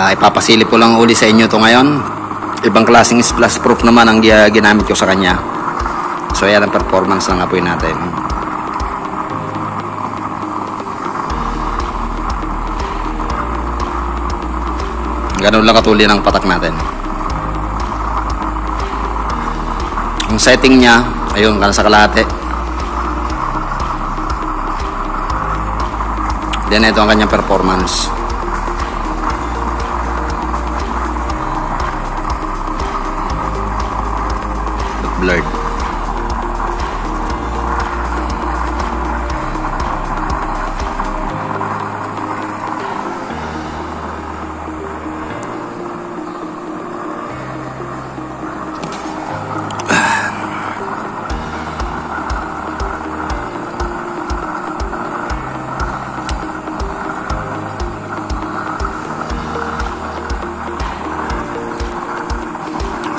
Ipapasilip ko lang uli sa inyo to ngayon. Ibang klaseng splash proof naman ang ginamit ko sa kanya. So ayan ang performance ng apoy natin. Ganun lang katuli ng patak natin. Yung setting niya, ayun, nasa kalahati. Then ito ang kanyang performance. Blurred.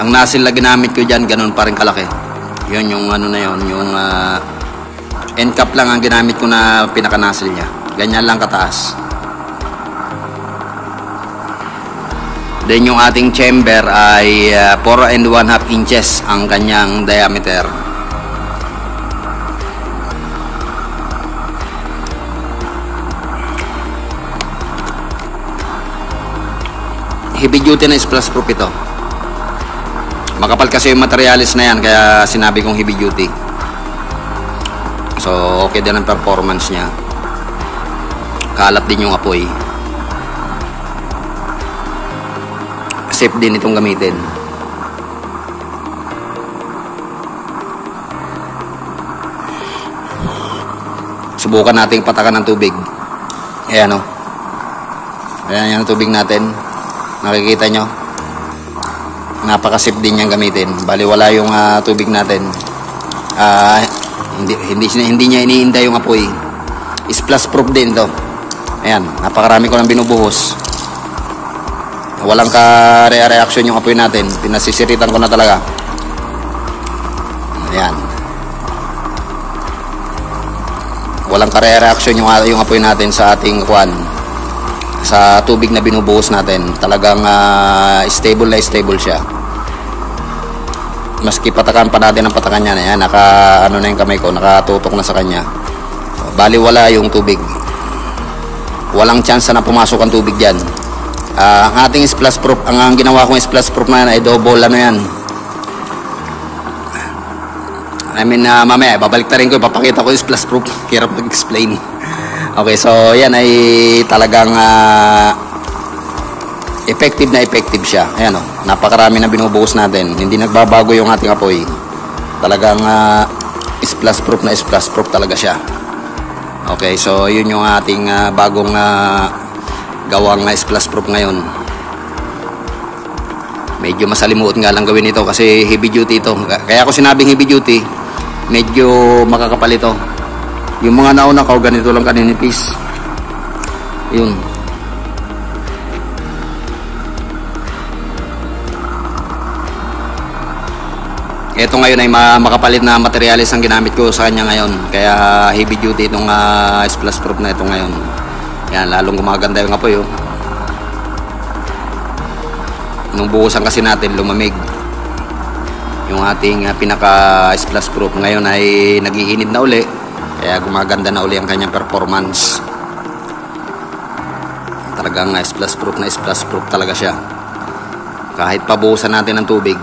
Ang nozzle na ginamit ko dyan, ganun pa rin kalaki. Yun yung ano na yun, yung end cap lang ang ginamit ko na pinaka-nozzle niya. Ganyan lang kataas. Then yung ating chamber ay 4 and 1/2 inches ang kanyang diameter. Heavy duty na splash proof ito. Makapal kasi yung materialis na yan, kaya sinabi kong heavy duty. So okay din ang performance niya. Kalat din yung apoy. Safe din itong gamitin. Subukan nating patakan ng tubig. Ayan o. Ayan yung tubig natin. Nakikita nyo? Napaka-safe din niyang gamitin. Bali wala yung tubig natin. Hindi niya iniinda yung apoy. Splash proof din to. Ayan, napakarami ko nang binubuhos. Walang ka-reaction yung apoy natin. Pinasisiritan ko na talaga. Ayan. Walang ka-reaction yung apoy natin sa ating sa tubig na binubuhos natin. Talagang stable na stable siya. Maski patakan pa natin ang patakan niya. Ayan, ano na yung kamay ko, nakatutok na sa kanya. Bali wala yung tubig. Walang chance na pumasok ang tubig dyan. Ang ating splash proof, ang ginawa kong splash proof na yan ay double ano yan. I mean, mamaya babalik ta rin ko, ipapakita ko yung splash proof. Hirap mag-explain. Okay, so yan ay talagang effective na effective siya. Ayan o, napakarami na binubuhos natin. Hindi nagbabago yung ating apoy. Talagang splash proof na splash proof talaga siya. Okay, so yun yung ating bagong gawang splash proof ngayon. Medyo masalimuot nga lang gawin ito kasi heavy duty ito. Kaya ako sinabing heavy duty, medyo makakapal ito. Yung mga nauna ko, ganito lang kaninipis. Yun. Ito ngayon ay makapalit na materialis ang ginamit ko sa kanya ngayon. Kaya heavy duty itong splash proof na ito ngayon. Yan, lalong gumaganda yung apoy. Oh. Nung buhusan kasi natin, lumamig. Yung ating pinaka splash proof ngayon ay nag-iinit na uli. Kaya gumaganda na uli ang kanyang performance. Talagang splash proof na splash proof talaga siya. Kahit pabuhusan natin ng tubig,